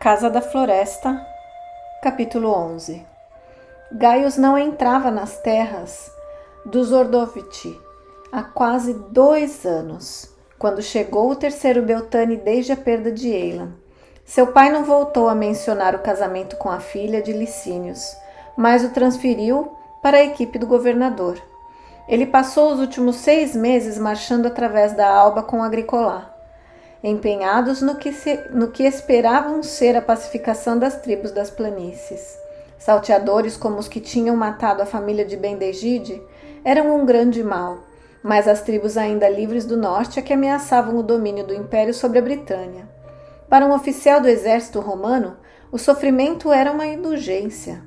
Casa da Floresta, capítulo 11. Gaius não entrava nas terras dos Ordoviti há quase 2 anos, quando chegou o terceiro Beltane desde a perda de Eilan. Seu pai não voltou a mencionar o casamento com a filha de Licínios, mas o transferiu para a equipe do governador. Ele passou os últimos 6 meses marchando através da Alba com Agricolá, empenhados no que esperavam ser a pacificação das tribos das planícies. Salteadores como os que tinham matado a família de Bendegide eram um grande mal, mas as tribos ainda livres do norte é que ameaçavam o domínio do império sobre a Britânia. Para um oficial do exército romano, o sofrimento era uma indulgência.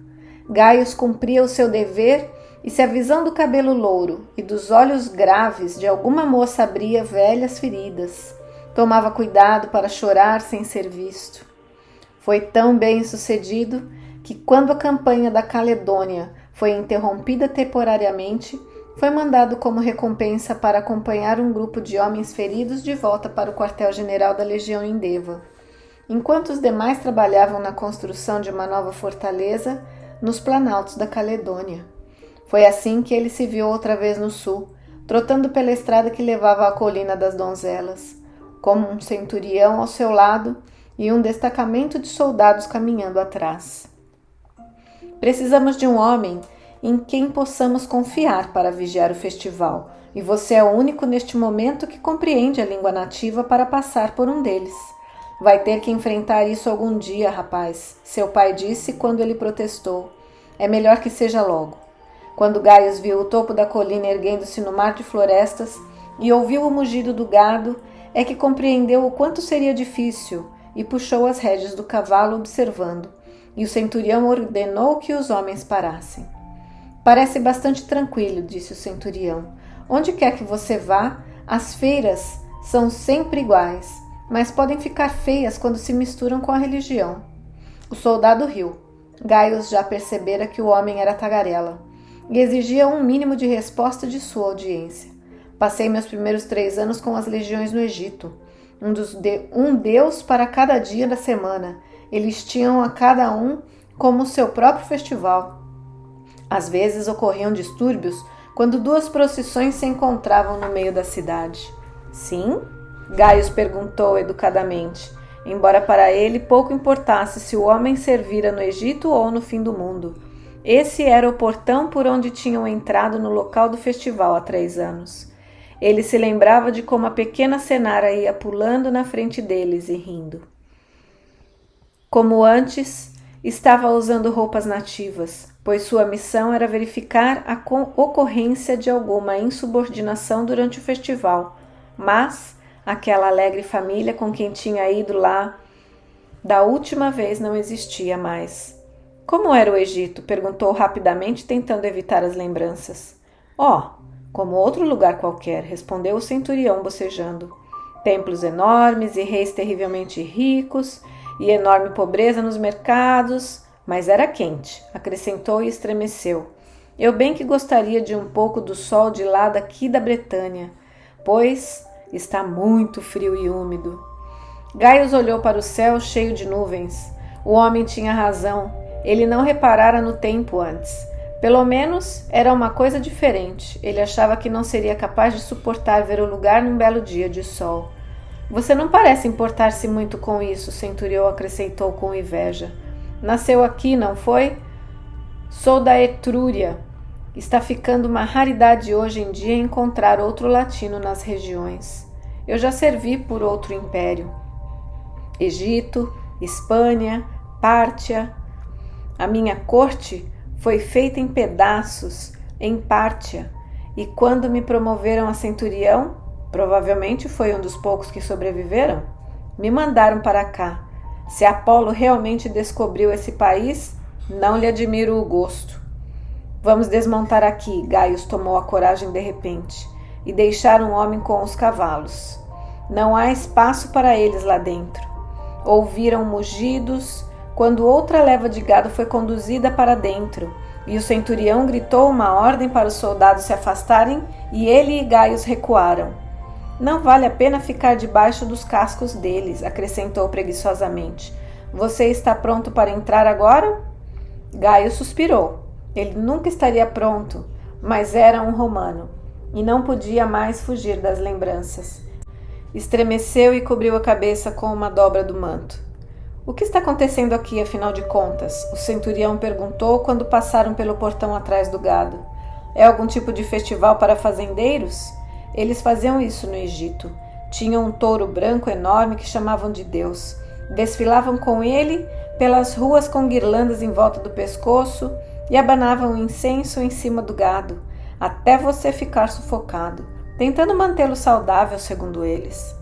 Gaius cumpria o seu dever e, se a visão do cabelo louro e dos olhos graves de alguma moça abria velhas feridas, tomava cuidado para chorar sem ser visto. Foi tão bem sucedido que, quando a campanha da Caledônia foi interrompida temporariamente, foi mandado como recompensa para acompanhar um grupo de homens feridos de volta para o quartel-general da Legião em Deva, enquanto os demais trabalhavam na construção de uma nova fortaleza nos planaltos da Caledônia. Foi assim que ele se viu outra vez no sul, trotando pela estrada que levava à colina das donzelas, como um centurião ao seu lado e um destacamento de soldados caminhando atrás. Precisamos de um homem em quem possamos confiar para vigiar o festival, e você é o único neste momento que compreende a língua nativa para passar por um deles. Vai ter que enfrentar isso algum dia, rapaz, seu pai disse quando ele protestou. É melhor que seja logo. Quando Gaius viu o topo da colina erguendo-se no mar de florestas e ouviu o mugido do gado, é que compreendeu o quanto seria difícil e puxou as rédeas do cavalo observando, e o centurião ordenou que os homens parassem. Parece bastante tranquilo, disse o centurião. Onde quer que você vá, as feiras são sempre iguais, mas podem ficar feias quando se misturam com a religião. O soldado riu. Gaius já percebera que o homem era tagarela e exigia um mínimo de resposta de sua audiência. Passei meus primeiros 3 anos com as legiões no Egito, um deus para cada dia da semana. Eles tinham a cada um como seu próprio festival. Às vezes ocorriam distúrbios quando 2 procissões se encontravam no meio da cidade. Sim? Gaius perguntou educadamente, embora para ele pouco importasse se o homem servira no Egito ou no fim do mundo. Esse era o portão por onde tinham entrado no local do festival há 3 anos. Ele se lembrava de como a pequena Senara ia pulando na frente deles e rindo. Como antes, estava usando roupas nativas, pois sua missão era verificar a ocorrência de alguma insubordinação durante o festival, mas aquela alegre família com quem tinha ido lá da última vez não existia mais. Como era o Egito? Perguntou rapidamente, tentando evitar as lembranças. Como outro lugar qualquer, respondeu o centurião bocejando. Templos enormes e reis terrivelmente ricos, e enorme pobreza nos mercados, mas era quente, acrescentou e estremeceu. Eu bem que gostaria de um pouco do sol de lá daqui da Bretanha, pois está muito frio e úmido. Gaius olhou para o céu cheio de nuvens. O homem tinha razão, ele não reparara no tempo antes. Pelo menos era uma coisa diferente. Ele achava que não seria capaz de suportar ver o lugar num belo dia de sol. Você não parece importar-se muito com isso, o centurião acrescentou com inveja. Nasceu aqui, não foi? Sou da Etrúria. Está ficando uma raridade hoje em dia encontrar outro latino nas regiões. Eu já servi por outro império. Egito, Espanha, Pártia. A minha corte foi feita em pedaços, em Pártia, e quando me promoveram a centurião, provavelmente foi um dos poucos que sobreviveram, me mandaram para cá. Se Apolo realmente descobriu esse país, não lhe admiro o gosto. Vamos desmontar aqui, Gaius tomou a coragem de repente, e deixar um homem com os cavalos. Não há espaço para eles lá dentro. Ouviram mugidos quando outra leva de gado foi conduzida para dentro, e o centurião gritou uma ordem para os soldados se afastarem, e ele e Gaius recuaram. Não vale a pena ficar debaixo dos cascos deles, acrescentou preguiçosamente. Você está pronto para entrar agora? Gaio suspirou. Ele nunca estaria pronto, mas era um romano e não podia mais fugir das lembranças. Estremeceu e cobriu a cabeça com uma dobra do manto. O que está acontecendo aqui, afinal de contas? O centurião perguntou quando passaram pelo portão atrás do gado. É algum tipo de festival para fazendeiros? Eles faziam isso no Egito. Tinham um touro branco enorme que chamavam de Deus. Desfilavam com ele pelas ruas com guirlandas em volta do pescoço e abanavam incenso em cima do gado, até você ficar sufocado, tentando mantê-lo saudável, segundo eles.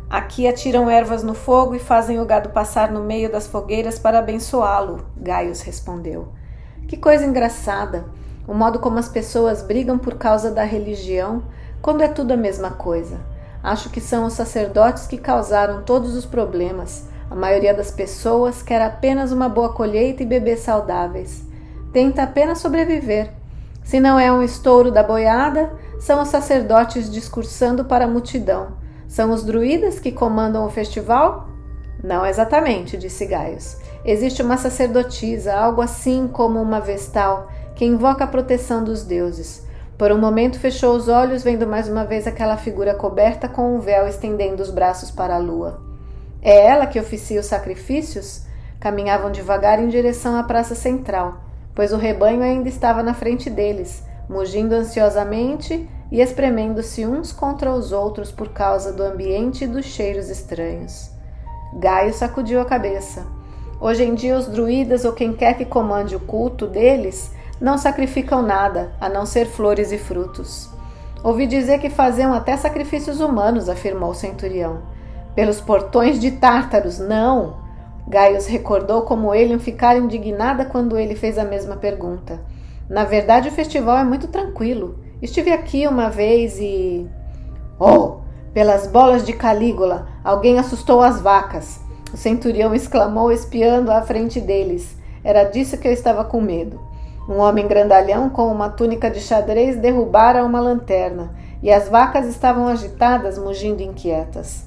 Aqui atiram ervas no fogo e fazem o gado passar no meio das fogueiras para abençoá-lo, Gaius respondeu. Que coisa engraçada, o modo como as pessoas brigam por causa da religião, quando é tudo a mesma coisa. Acho que são os sacerdotes que causaram todos os problemas. A maioria das pessoas quer apenas uma boa colheita e bebês saudáveis. Tenta apenas sobreviver. Se não é um estouro da boiada, são os sacerdotes discursando para a multidão. São os druidas que comandam o festival? Não exatamente, disse Gaius. Existe uma sacerdotisa, algo assim como uma vestal, que invoca a proteção dos deuses. Por um momento fechou os olhos, vendo mais uma vez aquela figura coberta com um véu estendendo os braços para a lua. É ela que oficia os sacrifícios? Caminhavam devagar em direção à praça central, pois o rebanho ainda estava na frente deles, mugindo ansiosamente e espremendo-se uns contra os outros por causa do ambiente e dos cheiros estranhos. Gaio sacudiu a cabeça. Hoje em dia os druidas ou quem quer que comande o culto deles não sacrificam nada, a não ser flores e frutos. Ouvi dizer que faziam até sacrifícios humanos, afirmou o centurião. Pelos portões de Tártaros, não! Gaius recordou como Elion ficara indignada quando ele fez a mesma pergunta. Na verdade, o festival é muito tranquilo. Estive aqui uma vez e... Oh! Pelas bolas de Calígula, alguém assustou as vacas. O centurião exclamou, espiando à frente deles. Era disso que eu estava com medo. Um homem grandalhão com uma túnica de xadrez derrubara uma lanterna, e as vacas estavam agitadas, mugindo inquietas.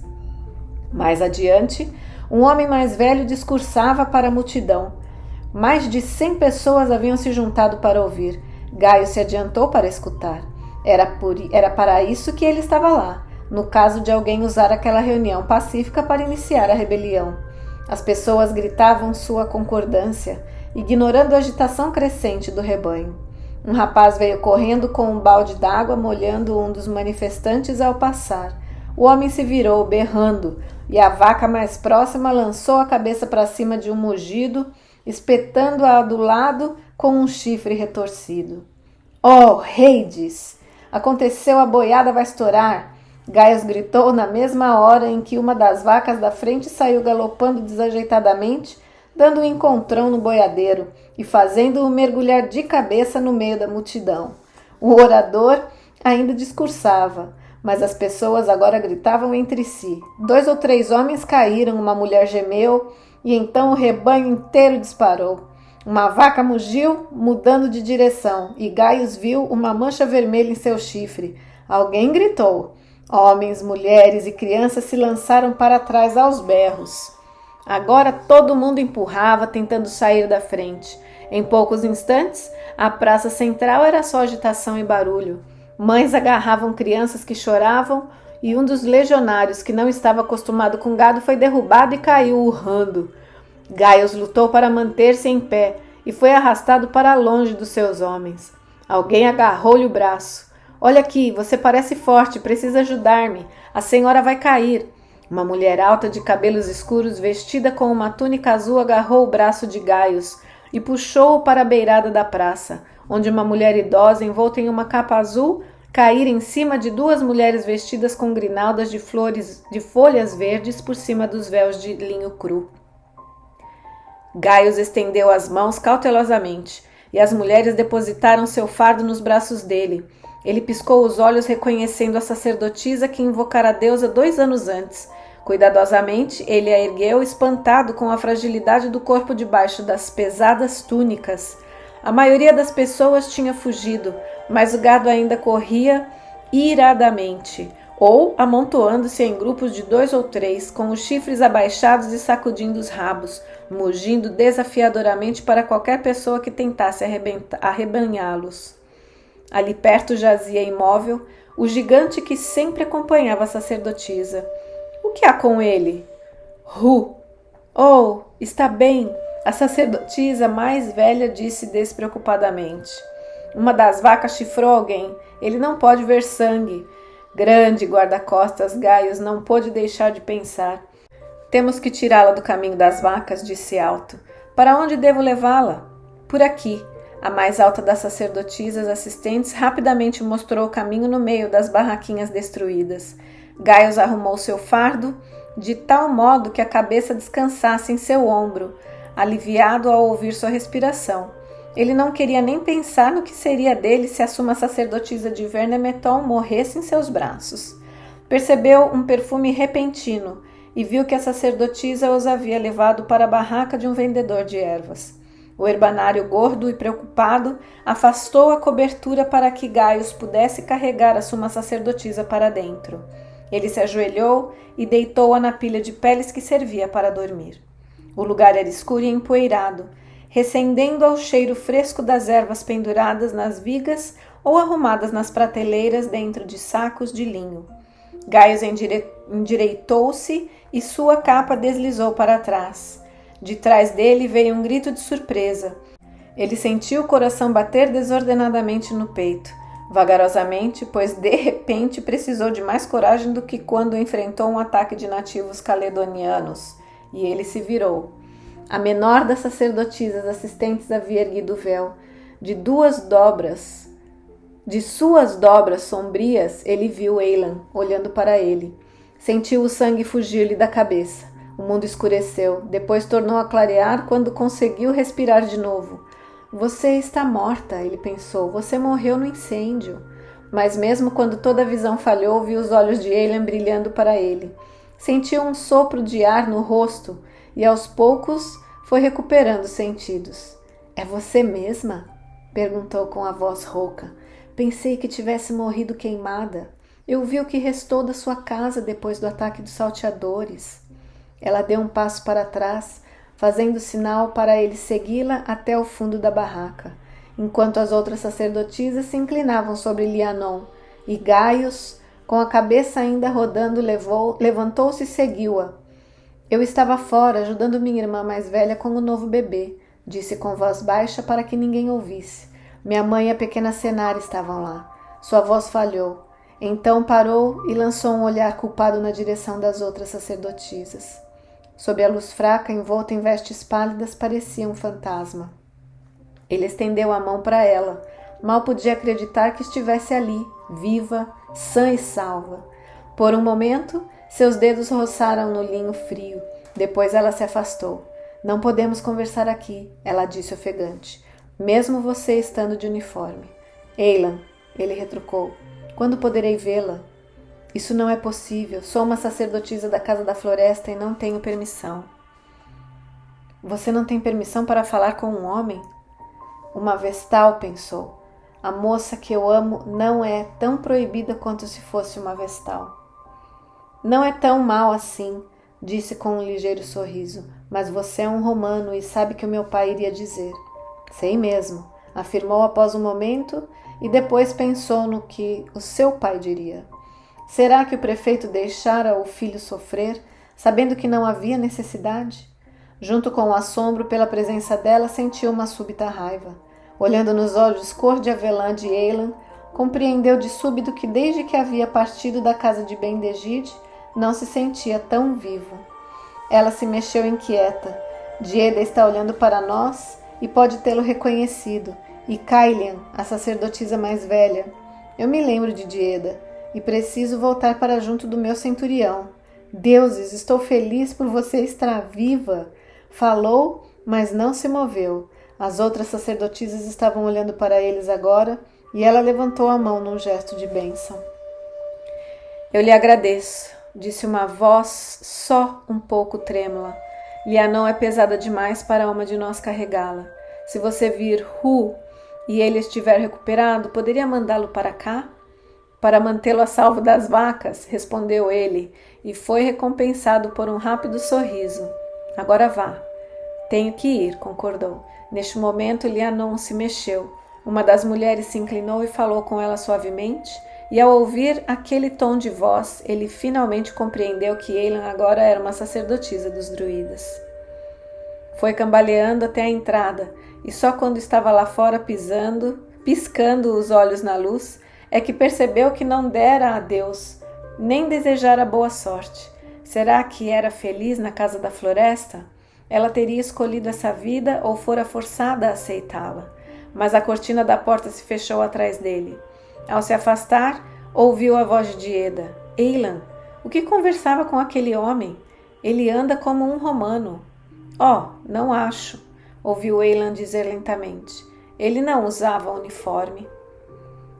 Mais adiante, um homem mais velho discursava para a multidão. Mais de 100 pessoas haviam se juntado para ouvir. Gaio se adiantou para escutar. Era para isso que ele estava lá, no caso de alguém usar aquela reunião pacífica para iniciar a rebelião. As pessoas gritavam sua concordância, ignorando a agitação crescente do rebanho. Um rapaz veio correndo com um balde d'água, molhando um dos manifestantes ao passar. O homem se virou, berrando, e a vaca mais próxima lançou a cabeça para cima de um mugido, espetando-a do lado com um chifre retorcido. Oh, Heides! Aconteceu, a boiada vai estourar! Gaius gritou na mesma hora em que uma das vacas da frente saiu galopando desajeitadamente, dando um encontrão no boiadeiro e fazendo-o mergulhar de cabeça no meio da multidão. O orador ainda discursava, mas as pessoas agora gritavam entre si. 2 ou 3 homens caíram, uma mulher gemeu, e então o rebanho inteiro disparou. Uma vaca mugiu, mudando de direção, e Gaius viu uma mancha vermelha em seu chifre. Alguém gritou. Homens, mulheres e crianças se lançaram para trás aos berros. Agora todo mundo empurrava, tentando sair da frente. Em poucos instantes, a praça central era só agitação e barulho. Mães agarravam crianças que choravam e um dos legionários, que não estava acostumado com gado, foi derrubado e caiu urrando. Gaius lutou para manter-se em pé e foi arrastado para longe dos seus homens. Alguém agarrou-lhe o braço. Olha aqui, você parece forte, precisa ajudar-me. A senhora vai cair. Uma mulher alta de cabelos escuros, vestida com uma túnica azul, agarrou o braço de Gaius e puxou-o para a beirada da praça, onde uma mulher idosa, envolta em uma capa azul, caíra em cima de 2 mulheres vestidas com grinaldas de folhas verdes por cima dos véus de linho cru. Gaius estendeu as mãos cautelosamente, e as mulheres depositaram seu fardo nos braços dele. Ele piscou os olhos, reconhecendo a sacerdotisa que invocara a deusa 2 anos antes. Cuidadosamente, ele a ergueu, espantado com a fragilidade do corpo debaixo das pesadas túnicas. A maioria das pessoas tinha fugido, mas o gado ainda corria iradamente. ou amontoando-se em grupos de 2 ou 3, com os chifres abaixados e sacudindo os rabos, mugindo desafiadoramente para qualquer pessoa que tentasse arrebanhá-los. Ali perto jazia imóvel o gigante que sempre acompanhava a sacerdotisa. O que há com ele? Oh, está bem, a sacerdotisa mais velha disse despreocupadamente. Uma das vacas chifrou alguém. Ele não pode ver sangue. Grande guarda-costas Gaius não pôde deixar de pensar. Temos que tirá-la do caminho das vacas, disse alto. Para onde devo levá-la? Por aqui. A mais alta das sacerdotisas assistentes rapidamente mostrou o caminho no meio das barraquinhas destruídas. Gaius arrumou seu fardo de tal modo que a cabeça descansasse em seu ombro, aliviado ao ouvir sua respiração. Ele não queria nem pensar no que seria dele se a suma sacerdotisa de Vernemeton morresse em seus braços. Percebeu um perfume repentino e viu que a sacerdotisa os havia levado para a barraca de um vendedor de ervas. O herbanário, gordo e preocupado, afastou a cobertura para que Gaius pudesse carregar a suma sacerdotisa para dentro. Ele se ajoelhou e deitou-a na pilha de peles que servia para dormir. O lugar era escuro e empoeirado, recendendo ao cheiro fresco das ervas penduradas nas vigas ou arrumadas nas prateleiras dentro de sacos de linho. Gaius endireitou-se e sua capa deslizou para trás. De trás dele veio um grito de surpresa. Ele sentiu o coração bater desordenadamente no peito, vagarosamente, pois de repente precisou de mais coragem do que quando enfrentou um ataque de nativos caledonianos, e ele se virou. A menor das sacerdotisas assistentes havia erguido o véu. De suas dobras sombrias, ele viu Eilan olhando para ele. Sentiu o sangue fugir-lhe da cabeça. O mundo escureceu, depois tornou a clarear quando conseguiu respirar de novo. Você está morta, ele pensou. Você morreu no incêndio. Mas mesmo quando toda a visão falhou, viu os olhos de Eilan brilhando para ele. Sentiu um sopro de ar no rosto e aos poucos foi recuperando os sentidos. É você mesma? Perguntou com a voz rouca. Pensei que tivesse morrido queimada. Eu vi o que restou da sua casa depois do ataque dos salteadores. Ela deu um passo para trás, fazendo sinal para ele segui-la até o fundo da barraca, enquanto as outras sacerdotisas se inclinavam sobre Lianon, e Gaius, com a cabeça ainda rodando, levantou-se e seguiu-a. Eu estava fora, ajudando minha irmã mais velha com o novo bebê, disse com voz baixa para que ninguém ouvisse. Minha mãe e a pequena Senara estavam lá. Sua voz falhou. Então parou e lançou um olhar culpado na direção das outras sacerdotisas. Sob a luz fraca, envolta em vestes pálidas, parecia um fantasma. Ele estendeu a mão para ela. Mal podia acreditar que estivesse ali, viva, sã e salva. Por um momento, seus dedos roçaram no linho frio. Depois ela se afastou. Não podemos conversar aqui, ela disse ofegante, mesmo você estando de uniforme. Eilan, ele retrucou, quando poderei vê-la? Isso não é possível. Sou uma sacerdotisa da Casa da Floresta e não tenho permissão. Você não tem permissão para falar com um homem? Uma vestal, pensou. A moça que eu amo não é tão proibida quanto se fosse uma vestal. Não é tão mal assim, disse com um ligeiro sorriso, mas você é um romano e sabe que o meu pai iria dizer. Sei mesmo, afirmou após um momento e depois pensou no que o seu pai diria. Será que o prefeito deixara o filho sofrer, sabendo que não havia necessidade? Junto com o assombro pela presença dela, sentiu uma súbita raiva. Olhando nos olhos cor de avelã de Eilan, compreendeu de súbito que desde que havia partido da casa de Ben-Degid, não se sentia tão vivo. Ela se mexeu inquieta. Dieda está olhando para nós e pode tê-lo reconhecido. E Cailian, a sacerdotisa mais velha. Eu me lembro de Dieda. E preciso voltar para junto do meu centurião. Deuses, estou feliz por você estar viva. Falou, mas não se moveu. As outras sacerdotisas estavam olhando para eles agora e ela levantou a mão num gesto de bênção. Eu lhe agradeço, disse uma voz só um pouco trêmula. Lianon é pesada demais para uma de nós carregá-la. Se você vir Hu e ele estiver recuperado, poderia mandá-lo para cá? Para mantê-lo a salvo das vacas, respondeu ele, e foi recompensado por um rápido sorriso. Agora vá. Tenho que ir, concordou. Neste momento, Lianon se mexeu. Uma das mulheres se inclinou e falou com ela suavemente, e ao ouvir aquele tom de voz, ele finalmente compreendeu que Eilan agora era uma sacerdotisa dos druidas. Foi cambaleando até a entrada, e só quando estava lá fora piscando os olhos na luz, é que percebeu que não dera a Deus, nem desejara boa sorte. Será que era feliz na casa da floresta? Ela teria escolhido essa vida ou fora forçada a aceitá-la? Mas a cortina da porta se fechou atrás dele. Ao se afastar, ouviu a voz de Dieda. Eilan, o que conversava com aquele homem? Ele anda como um romano. Não acho, ouviu Eilan dizer lentamente. Ele não usava uniforme.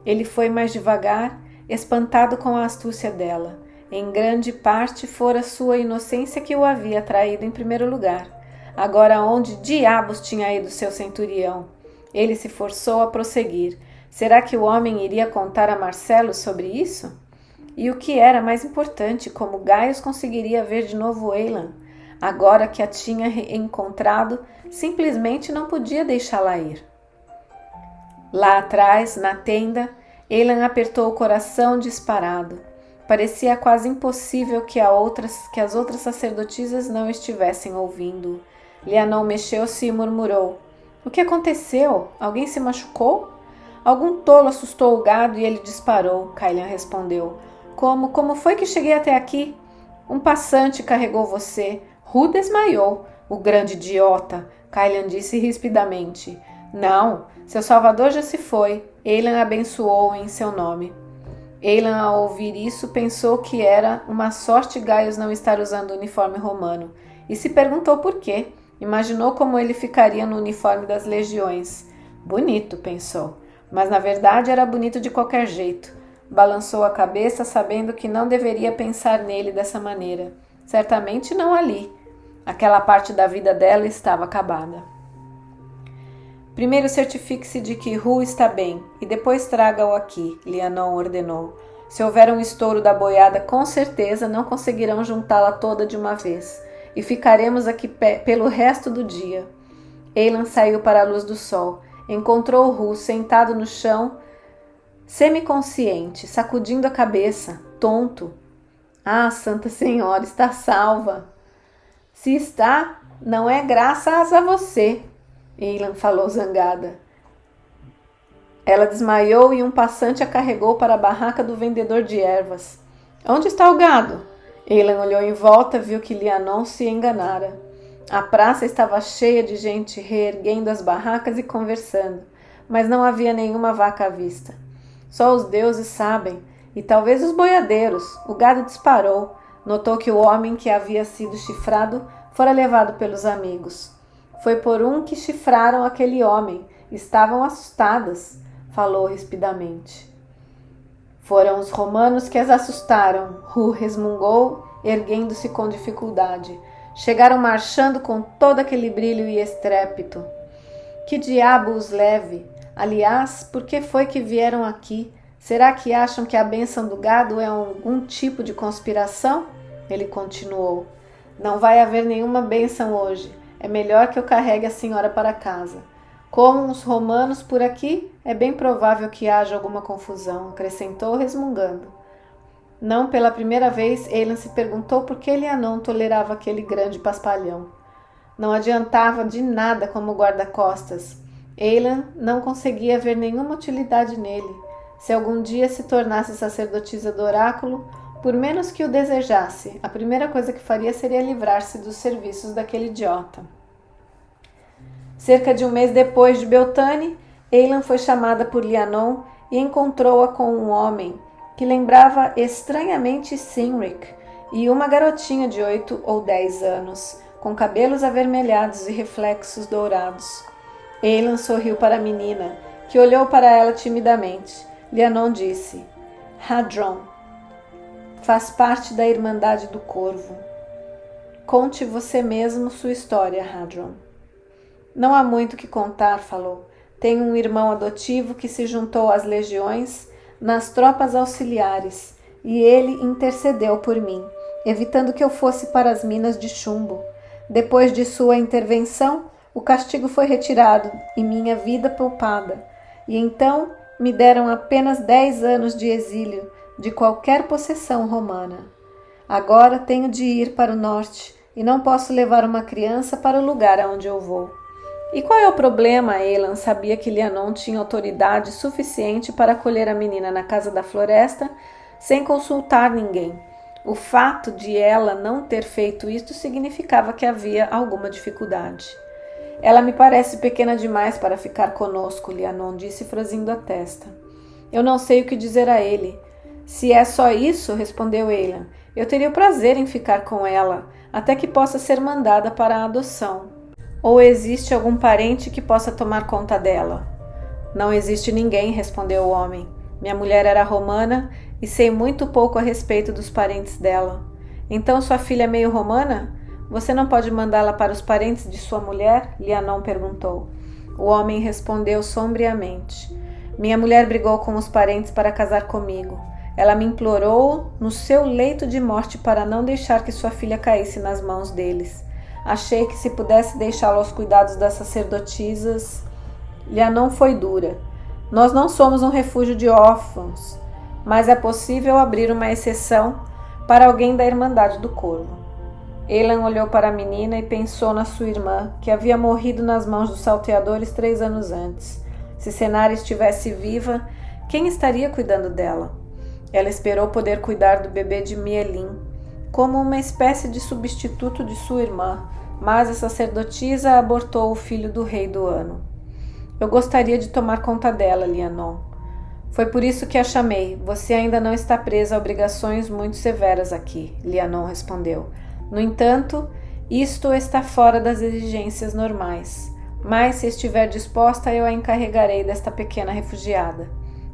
Ele foi mais devagar, espantado com a astúcia dela. Em grande parte fora sua inocência que o havia traído em primeiro lugar. Agora onde diabos tinha ido seu centurião? Ele se forçou a prosseguir. Será que o homem iria contar a Marcelo sobre isso? E o que era mais importante, como Gaius conseguiria ver de novo Eilan? Agora que a tinha encontrado, simplesmente não podia deixá-la ir. Lá atrás, na tenda, Eilan apertou o coração disparado. Parecia quase impossível que as outras sacerdotisas não estivessem ouvindo. Lianon mexeu-se e murmurou. O que aconteceu? Alguém se machucou? Algum tolo assustou o gado e ele disparou, Cailian respondeu. Como foi que cheguei até aqui? Um passante carregou você. Ru desmaiou. O grande idiota, Cailian disse rispidamente. Não, seu salvador já se foi. Eilan abençoou em seu nome. Eilan, ao ouvir isso, pensou que era uma sorte Gaius não estar usando o uniforme romano, e se perguntou por quê. Imaginou como ele ficaria no uniforme das legiões. Bonito, pensou, mas na verdade era bonito de qualquer jeito. Balançou a cabeça, sabendo que não deveria pensar nele dessa maneira. Certamente não ali. Aquela parte da vida dela estava acabada. Primeiro certifique-se de que Ru está bem e depois traga-o aqui, Lianon ordenou. Se houver um estouro da boiada, com certeza não conseguirão juntá-la toda de uma vez e ficaremos aqui pelo resto do dia. Eilan saiu para a luz do sol. Encontrou Ru sentado no chão, semiconsciente, sacudindo a cabeça, tonto. Ah, Santa Senhora, está salva. Se está, não é graças a você, Eilan falou zangada. Ela desmaiou e um passante a carregou para a barraca do vendedor de ervas. Onde está o gado? Eilan olhou em volta, viu que Lianon se enganara. A praça estava cheia de gente reerguendo as barracas e conversando, mas não havia nenhuma vaca à vista. Só os deuses sabem, e talvez os boiadeiros. O gado disparou. Notou que o homem que havia sido chifrado fora levado pelos amigos. Foi por um que chifraram aquele homem. Estavam assustadas, falou rispidamente. Foram os romanos que as assustaram, Ru resmungou, erguendo-se com dificuldade. Chegaram marchando com todo aquele brilho e estrépito. Que diabo os leve? Aliás, por que foi que vieram aqui? Será que acham que a bênção do gado é algum tipo de conspiração? Ele continuou. Não vai haver nenhuma bênção hoje. É melhor que eu carregue a senhora para casa. Como os romanos por aqui, é bem provável que haja alguma confusão, acrescentou resmungando. Não pela primeira vez, Eilan se perguntou por que Lianon tolerava aquele grande paspalhão. Não adiantava de nada como guarda-costas. Eilan não conseguia ver nenhuma utilidade nele. Se algum dia se tornasse sacerdotisa do oráculo, por menos que o desejasse, a primeira coisa que faria seria livrar-se dos serviços daquele idiota. Cerca de um mês depois de Beltane, Eilan foi chamada por Lianon e encontrou-a com um homem que lembrava estranhamente Cynric e uma garotinha de 8 ou 10 anos, com cabelos avermelhados e reflexos dourados. Eilan sorriu para a menina, que olhou para ela timidamente. Lianon disse, Hadron, faz parte da Irmandade do Corvo. Conte você mesmo sua história, Hadron. Não há muito que contar, falou. Tenho um irmão adotivo que se juntou às legiões, nas tropas auxiliares, e ele intercedeu por mim, evitando que eu fosse para as minas de chumbo. Depois de sua intervenção, o castigo foi retirado e minha vida poupada, e então me deram apenas 10 anos de exílio de qualquer possessão romana. Agora tenho de ir para o norte e não posso levar uma criança para o lugar aonde eu vou. E qual é o problema? Elan sabia que Lianon tinha autoridade suficiente para acolher a menina na casa da floresta sem consultar ninguém. O fato de ela não ter feito isto significava que havia alguma dificuldade. Ela me parece pequena demais para ficar conosco, Lianon disse, franzindo a testa. Eu não sei o que dizer a ele. Se é só isso, respondeu Elan, eu teria o prazer em ficar com ela, até que possa ser mandada para a adoção. Ou existe algum parente que possa tomar conta dela? Não existe ninguém, respondeu o homem. Minha mulher era romana e sei muito pouco a respeito dos parentes dela. Então sua filha é meio romana? Você não pode mandá-la para os parentes de sua mulher? Lianon perguntou. O homem respondeu sombriamente. Minha mulher brigou com os parentes para casar comigo. Ela me implorou no seu leito de morte para não deixar que sua filha caísse nas mãos deles. Achei que se pudesse deixá-la aos cuidados das sacerdotisas... Lianon foi dura. Nós não somos um refúgio de órfãos, mas é possível abrir uma exceção para alguém da Irmandade do Corvo. Elan olhou para a menina e pensou na sua irmã, que havia morrido nas mãos dos salteadores 3 anos antes. Se Senara estivesse viva, quem estaria cuidando dela? Ela esperou poder cuidar do bebê de Mielin, como uma espécie de substituto de sua irmã, mas a sacerdotisa abortou o filho do rei do ano. Eu gostaria de tomar conta dela, Lianon. Foi por isso que a chamei. Você ainda não está presa a obrigações muito severas aqui, Lianon respondeu. No entanto, isto está fora das exigências normais. Mas, se estiver disposta, eu a encarregarei desta pequena refugiada.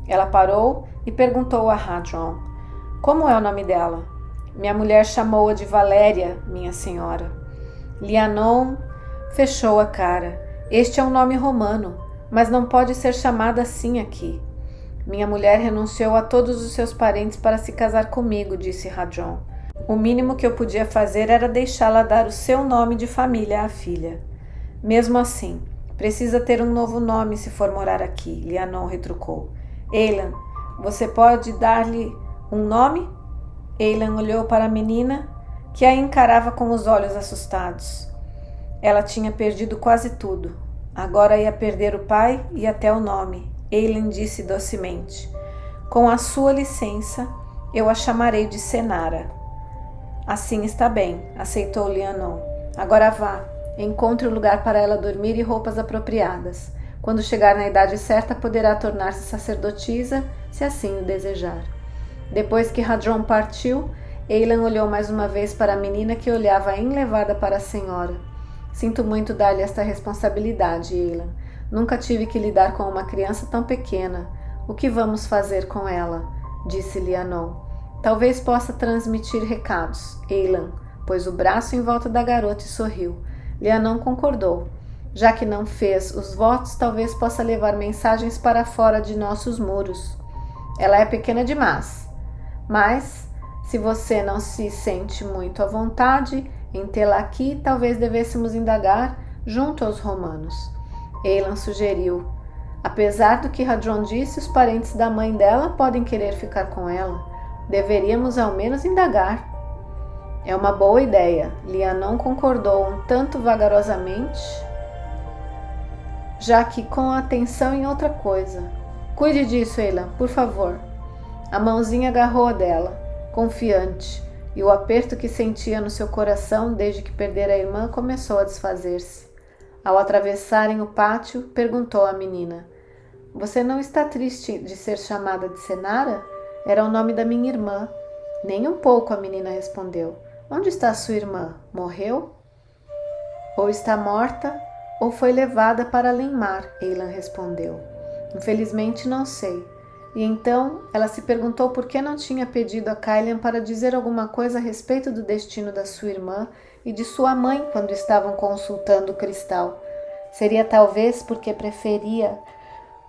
Ela parou e perguntou a Hadron. Como é o nome dela? Minha mulher chamou-a de Valéria, minha senhora. Lianon fechou a cara. Este é um nome romano, mas não pode ser chamada assim aqui. Minha mulher renunciou a todos os seus parentes para se casar comigo, disse Hadron. O mínimo que eu podia fazer era deixá-la dar o seu nome de família à filha. Mesmo assim, precisa ter um novo nome se for morar aqui, Lianon retrucou. Elan, você pode dar-lhe um nome? Elan olhou para a menina, que a encarava com os olhos assustados. Ela tinha perdido quase tudo. Agora ia perder o pai e até o nome. Elan disse docemente. Com a sua licença, eu a chamarei de Senara. Assim está bem, aceitou Lianon. Agora vá, encontre um lugar para ela dormir e roupas apropriadas. Quando chegar na idade certa, poderá tornar-se sacerdotisa, se assim o desejar. Depois que Hadron partiu, Elan olhou mais uma vez para a menina que olhava enlevada para a senhora. Sinto muito dar-lhe esta responsabilidade, Elan. Nunca tive que lidar com uma criança tão pequena. O que vamos fazer com ela? Disse Lianon. Talvez possa transmitir recados. Elan pôs o braço em volta da garota e sorriu. Lianon concordou. Já que não fez os votos, talvez possa levar mensagens para fora de nossos muros. Ela é pequena demais. Mas, se você não se sente muito à vontade em tê-la aqui, talvez devêssemos indagar junto aos romanos. Elan sugeriu. Apesar do que Hadron disse, os parentes da mãe dela podem querer ficar com ela. Deveríamos ao menos indagar. É uma boa ideia. Lianon concordou um tanto vagarosamente, já que com atenção em outra coisa. Cuide disso, Elan, por favor. A mãozinha agarrou a dela, confiante, e o aperto que sentia no seu coração desde que perdera a irmã começou a desfazer-se. Ao atravessarem o pátio, perguntou à menina. Você não está triste de ser chamada de Senara? Era o nome da minha irmã. Nem um pouco, a menina respondeu. Onde está sua irmã? Morreu? Ou está morta, ou foi levada para além-mar, Elan respondeu. Infelizmente não sei. E então ela se perguntou por que não tinha pedido a Kylian para dizer alguma coisa a respeito do destino da sua irmã e de sua mãe quando estavam consultando o cristal. Seria talvez porque preferia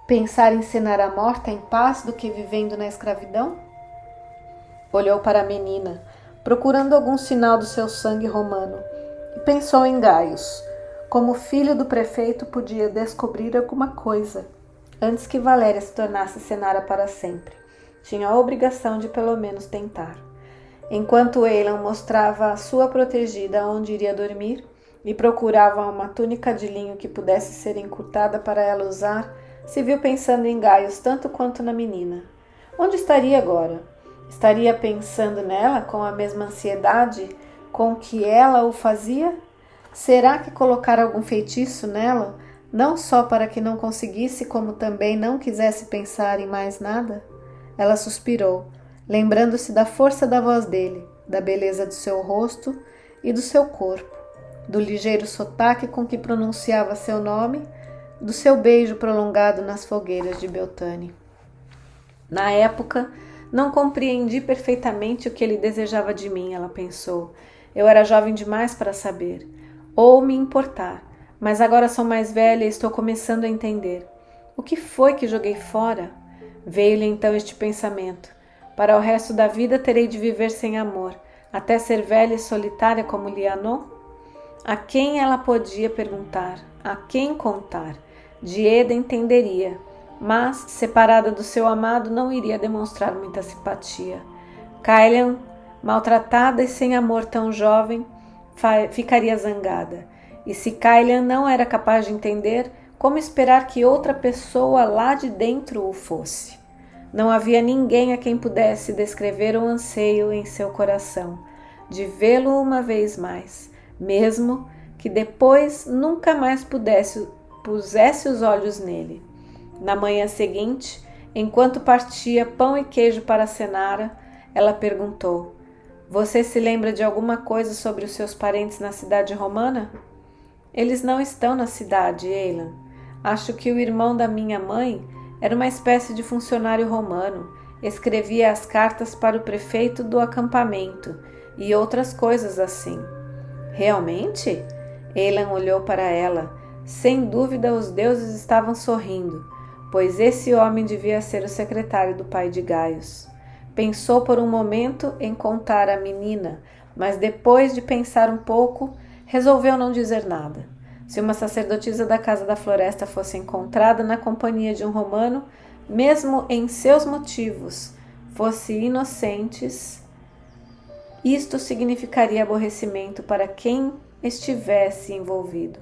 Pensar em Senara morta em paz do que vivendo na escravidão? Olhou para a menina, procurando algum sinal do seu sangue romano, e pensou em Gaius. Como filho do prefeito, podia descobrir alguma coisa antes que Valéria se tornasse Senara para sempre. Tinha a obrigação de pelo menos tentar. Enquanto Eilan mostrava a sua protegida onde iria dormir e procurava uma túnica de linho que pudesse ser encurtada para ela usar, se viu pensando em Gaius tanto quanto na menina. Onde estaria agora? Estaria pensando nela com a mesma ansiedade com que ela o fazia? Será que colocar algum feitiço nela, não só para que não conseguisse, como também não quisesse pensar em mais nada? Ela suspirou, lembrando-se da força da voz dele, da beleza do seu rosto e do seu corpo, do ligeiro sotaque com que pronunciava seu nome, do seu beijo prolongado nas fogueiras de Beltane. Na época, não compreendi perfeitamente o que ele desejava de mim, ela pensou. Eu era jovem demais para saber, ou me importar, mas agora sou mais velha e estou começando a entender. O que foi que joguei fora? Veio-lhe então este pensamento. Para o resto da vida terei de viver sem amor, até ser velha e solitária como Lianô? A quem ela podia perguntar? A quem contar? Dieda entenderia, mas, separada do seu amado, não iria demonstrar muita simpatia. Caelian, maltratada e sem amor tão jovem, ficaria zangada. E se Caelian não era capaz de entender, como esperar que outra pessoa lá de dentro o fosse? Não havia ninguém a quem pudesse descrever o anseio em seu coração, de vê-lo uma vez mais, mesmo que depois nunca mais pusesse os olhos nele. Na manhã seguinte, enquanto partia pão e queijo para Senara, ela perguntou: Você se lembra de alguma coisa sobre os seus parentes na cidade romana? Eles não estão na cidade, Eilan. Acho que o irmão da minha mãe era uma espécie de funcionário romano, escrevia as cartas para o prefeito do acampamento e outras coisas assim. Realmente? Eilan olhou para ela. Sem dúvida os deuses estavam sorrindo, pois esse homem devia ser o secretário do pai de Gaius. Pensou por um momento em contar à menina, mas depois de pensar um pouco, resolveu não dizer nada. Se uma sacerdotisa da Casa da Floresta fosse encontrada na companhia de um romano, mesmo em seus motivos fossem inocentes, isto significaria aborrecimento para quem estivesse envolvido.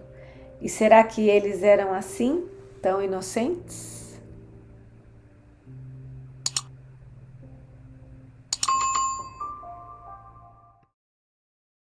E será que eles eram assim, tão inocentes?